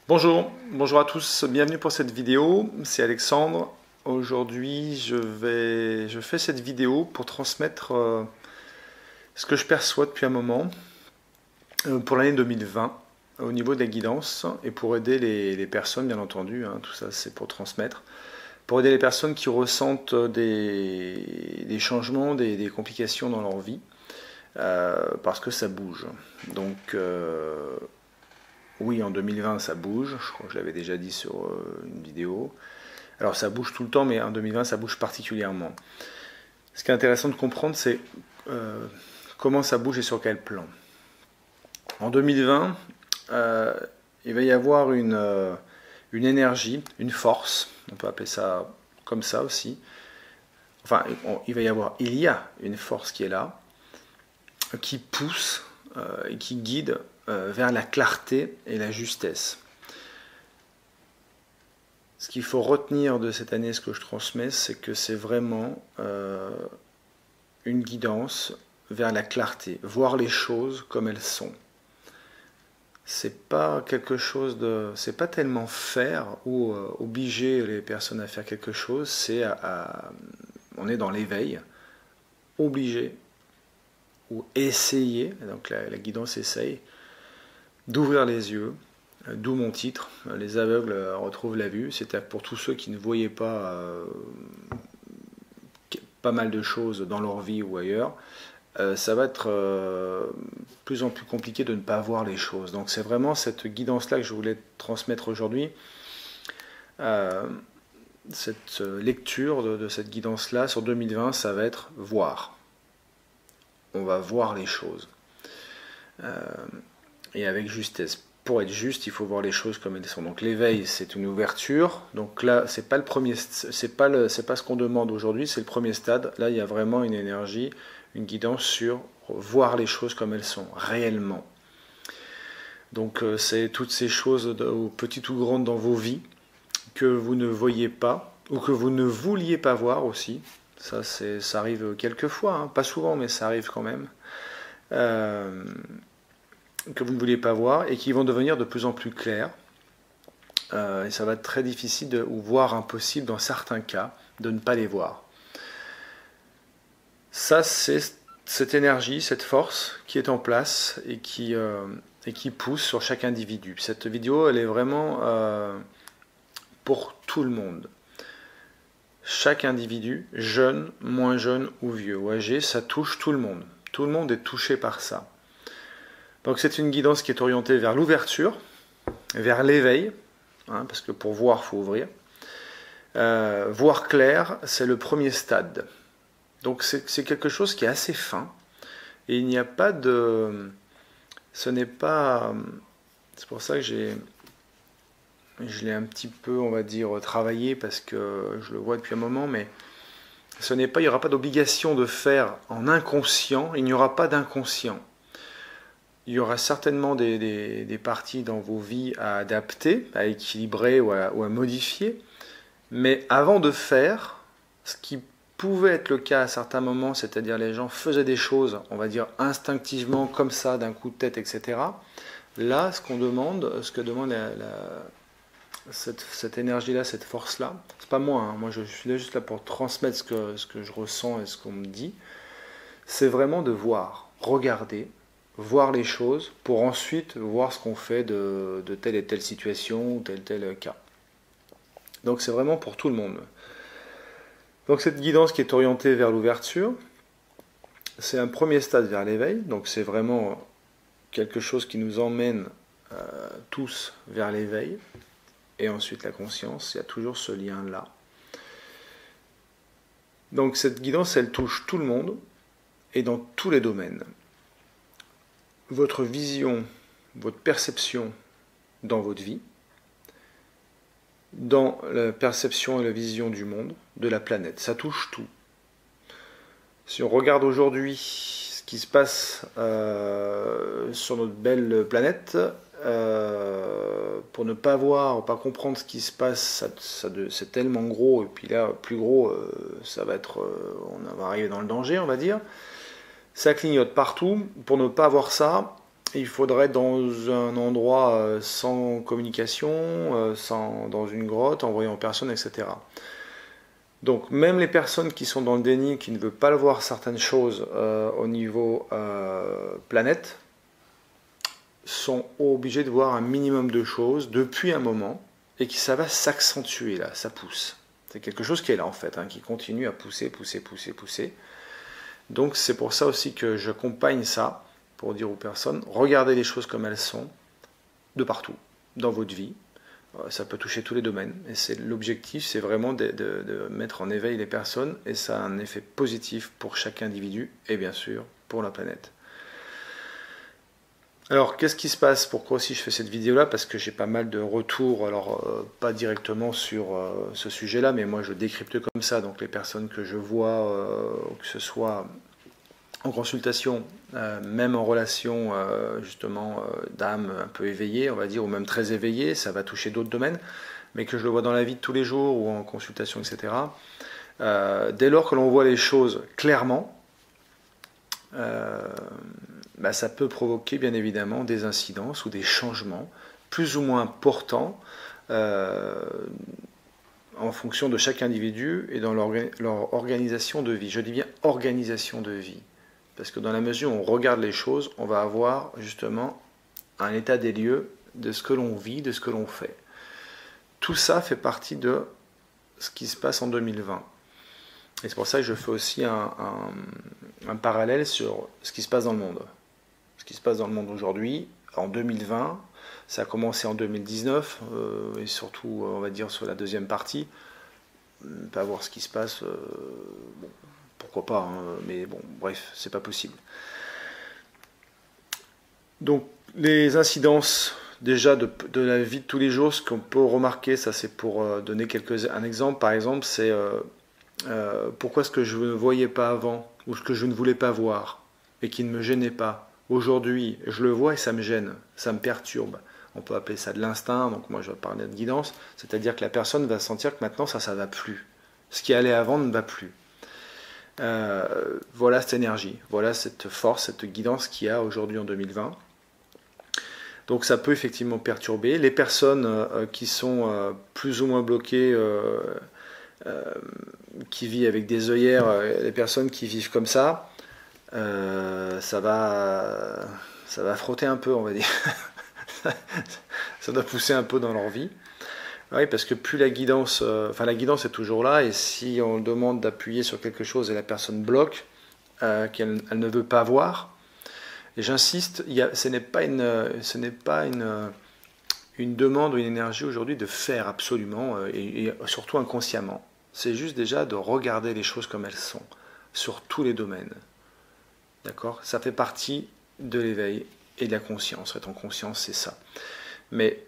Bonjour à tous, bienvenue pour cette vidéo, c'est Alexandre. Aujourd'hui je fais cette vidéo pour transmettre ce que je perçois depuis un moment pour l'année 2020 au niveau de la guidance et pour aider les personnes bien entendu, hein, tout ça c'est pour transmettre, pour aider les personnes qui ressentent des changements, des complications dans leur vie parce que ça bouge. Donc oui, en 2020 ça bouge, je crois que je l'avais déjà dit sur une vidéo. Alors ça bouge tout le temps, mais en 2020 ça bouge particulièrement. Ce qui est intéressant de comprendre, c'est comment ça bouge et sur quel plan. En 2020, il va y avoir une énergie, une force, on peut appeler ça comme ça aussi. Enfin, il y a une force qui est là, qui pousse et qui guide vers la clarté et la justesse. Ce qu'il faut retenir de cette année, ce que je transmets, c'est que c'est vraiment une guidance vers la clarté, voir les choses comme elles sont. C'est pas quelque chose de, c'est pas tellement faire ou obliger les personnes à faire quelque chose, on est dans l'éveil, obliger ou essayer, donc la guidance essaye, d'ouvrir les yeux, d'où mon titre, les aveugles retrouvent la vue, c'est pour tous ceux qui ne voyaient pas pas mal de choses dans leur vie ou ailleurs, ça va être plus en plus compliqué de ne pas voir les choses. Donc c'est vraiment cette guidance-là que je voulais transmettre aujourd'hui, cette lecture de cette guidance-là sur 2020, ça va être voir. On va voir les choses. Et avec justesse. Pour être juste, il faut voir les choses comme elles sont. Donc l'éveil, c'est une ouverture. Donc là, c'est pas le premier, c'est pas ce qu'on demande aujourd'hui, c'est le premier stade. Là, il y a vraiment une énergie, une guidance sur voir les choses comme elles sont, réellement. Donc c'est toutes ces choses, petites ou grandes dans vos vies, que vous ne voyez pas, ou que vous ne vouliez pas voir aussi. Ça arrive quelquefois, hein. Pas souvent, mais ça arrive quand même. Que vous ne vouliez pas voir et qui vont devenir de plus en plus clairs. Et ça va être très difficile ou voire impossible dans certains cas de ne pas les voir. Ça, c'est cette énergie, cette force qui est en place et qui pousse sur chaque individu. Cette vidéo, elle est vraiment pour tout le monde. Chaque individu, jeune, moins jeune ou vieux ou âgé, ça touche tout le monde. Tout le monde est touché par ça. Donc c'est une guidance qui est orientée vers l'ouverture, vers l'éveil, hein, parce que pour voir, il faut ouvrir. Voir clair, c'est le premier stade. Donc c'est quelque chose qui est assez fin, et il n'y a pas de... Ce n'est pas... C'est pour ça que je l'ai un petit peu, on va dire, travaillé, parce que je le vois depuis un moment, mais il n'y aura pas d'obligation de faire en inconscient, il n'y aura pas d'inconscient. Il y aura certainement des parties dans vos vies à adapter, à équilibrer ou à modifier. Mais avant de faire, ce qui pouvait être le cas à certains moments, c'est-à-dire les gens faisaient des choses, on va dire instinctivement, comme ça, d'un coup de tête, etc. Là, ce que demande cette énergie-là, cette force-là, c'est pas moi, hein. Moi je suis là juste là pour transmettre ce que je ressens et ce qu'on me dit. C'est vraiment de voir, regarder, voir les choses pour ensuite voir ce qu'on fait de telle et telle situation ou tel cas. Donc c'est vraiment pour tout le monde. Donc cette guidance qui est orientée vers l'ouverture, c'est un premier stade vers l'éveil, donc c'est vraiment quelque chose qui nous emmène tous vers l'éveil, et ensuite la conscience, il y a toujours ce lien-là. Donc cette guidance, elle touche tout le monde, et dans tous les domaines. Votre vision, votre perception dans votre vie, dans la perception et la vision du monde, de la planète. Ça touche tout. Si on regarde aujourd'hui ce qui se passe sur notre belle planète, pour ne pas voir, pas comprendre ce qui se passe, c'est tellement gros, et puis là, plus gros, ça va être, on va arriver dans le danger, on va dire. Ça clignote partout. Pour ne pas voir ça, il faudrait dans un endroit sans communication, dans une grotte, en voyant personne, etc. Donc même les personnes qui sont dans le déni, qui ne veulent pas voir certaines choses au niveau planète, sont obligés de voir un minimum de choses depuis un moment, et que ça va s'accentuer là, ça pousse. C'est quelque chose qui est là en fait, hein, qui continue à pousser, pousser, pousser, pousser. Donc c'est pour ça aussi que j'accompagne ça, pour dire aux personnes, regardez les choses comme elles sont, de partout, dans votre vie. Ça peut toucher tous les domaines. Et l'objectif, c'est vraiment de mettre en éveil les personnes, et ça a un effet positif pour chaque individu, et bien sûr pour la planète. Alors, qu'est-ce qui se passe? Pourquoi aussi je fais cette vidéo-là? Parce que j'ai pas mal de retours, alors pas directement sur ce sujet-là, mais moi je décrypte comme ça, donc les personnes que je vois, que ce soit en consultation, même en relation justement d'âme un peu éveillée, on va dire, ou même très éveillée, ça va toucher d'autres domaines, mais que je le vois dans la vie de tous les jours ou en consultation, etc. Dès lors que l'on voit les choses clairement, ça peut provoquer bien évidemment des incidences ou des changements plus ou moins importants en fonction de chaque individu et dans leur organisation de vie. Je dis bien organisation de vie, parce que dans la mesure où on regarde les choses, on va avoir justement un état des lieux de ce que l'on vit, de ce que l'on fait. Tout ça fait partie de ce qui se passe en 2020. Et c'est pour ça que je fais aussi un parallèle sur ce qui se passe dans le monde. Ce qui se passe dans le monde aujourd'hui, en 2020, ça a commencé en 2019, et surtout, on va dire, sur la deuxième partie. Pas voir ce qui se passe, bon, pourquoi pas, hein, mais bon, bref, c'est pas possible. Donc, les incidences, déjà, de la vie de tous les jours, ce qu'on peut remarquer, ça c'est pour donner un exemple, par exemple, c'est pourquoi ce que je ne voyais pas avant, ou ce que je ne voulais pas voir, et qui ne me gênait pas. Aujourd'hui, je le vois et ça me gêne, ça me perturbe. On peut appeler ça de l'instinct, donc moi je vais parler de guidance, c'est-à-dire que la personne va sentir que maintenant ça ne va plus. Ce qui allait avant ne va plus. Voilà cette énergie, voilà cette force, cette guidance qu'il y a aujourd'hui en 2020. Donc ça peut effectivement perturber. Les personnes qui sont plus ou moins bloquées, qui vivent avec des œillères, les personnes qui vivent comme ça va frotter un peu, on va dire. Ça doit pousser un peu dans leur vie. Oui, parce que plus la guidance, la guidance est toujours là, et si on demande d'appuyer sur quelque chose et la personne bloque, qu'elle ne veut pas voir, et j'insiste, ce n'est pas une demande ou une énergie aujourd'hui de faire absolument, et surtout inconsciemment. C'est juste déjà de regarder les choses comme elles sont, sur tous les domaines. D'accord? Ça fait partie de l'éveil et de la conscience. Être en conscience, c'est ça. Mais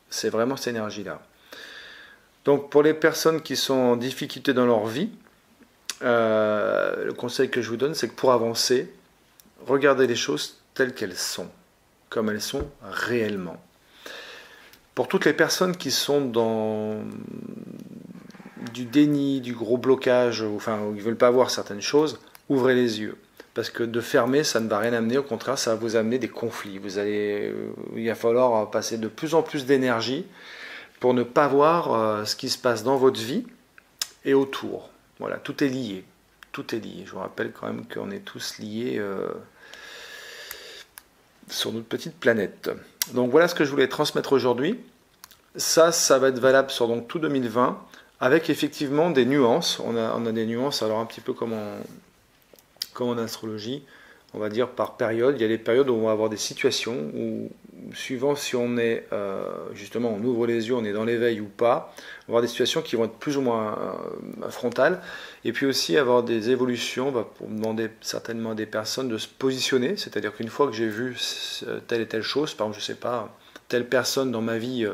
c'est vraiment cette énergie-là. Donc pour les personnes qui sont en difficulté dans leur vie, le conseil que je vous donne, c'est que pour avancer, regardez les choses telles qu'elles sont, comme elles sont réellement. Pour toutes les personnes qui sont dans du déni, du gros blocage, où ils ne veulent pas voir certaines choses, ouvrez les yeux. Parce que de fermer, ça ne va rien amener, au contraire, ça va vous amener des conflits. Il va falloir passer de plus en plus d'énergie pour ne pas voir ce qui se passe dans votre vie et autour. Voilà, tout est lié. Tout est lié. Je vous rappelle quand même qu'on est tous liés sur notre petite planète. Donc voilà ce que je voulais transmettre aujourd'hui. Ça va être valable sur donc, tout 2020, avec effectivement des nuances. On a des nuances, alors un petit peu comme en astrologie, on va dire par période. Il y a des périodes où on va avoir des situations où, suivant si on est, justement, on ouvre les yeux, on est dans l'éveil ou pas, on va avoir des situations qui vont être plus ou moins frontales, et puis aussi avoir des évolutions. On va demander certainement à des personnes de se positionner, c'est-à-dire qu'une fois que j'ai vu telle et telle chose, par exemple, je ne sais pas, telle personne dans ma vie,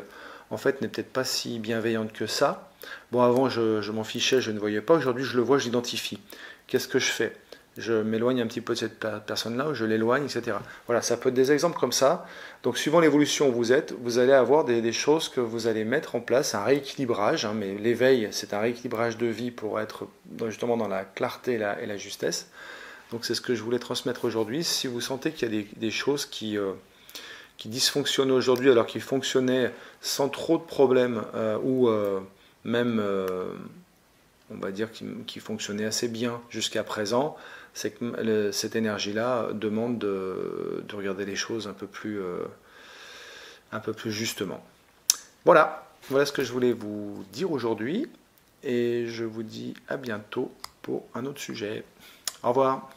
en fait, n'est peut-être pas si bienveillante que ça. Bon, avant, je m'en fichais, je ne voyais pas. Aujourd'hui, je le vois, je l'identifie. Qu'est-ce que je fais? Je m'éloigne un petit peu de cette personne-là, ou je l'éloigne, etc. Voilà, ça peut être des exemples comme ça. Donc, suivant l'évolution où vous êtes, vous allez avoir des choses que vous allez mettre en place, un rééquilibrage. Mais l'éveil, c'est un rééquilibrage de vie pour être justement dans la clarté et la justesse. Donc, c'est ce que je voulais transmettre aujourd'hui. Si vous sentez qu'il y a des choses qui qui dysfonctionne aujourd'hui alors qu'il fonctionnait sans trop de problèmes ou même on va dire qui fonctionnait assez bien jusqu'à présent, c'est que cette énergie-là demande de regarder les choses un peu plus justement. Voilà ce que je voulais vous dire aujourd'hui et je vous dis à bientôt pour un autre sujet. Au revoir.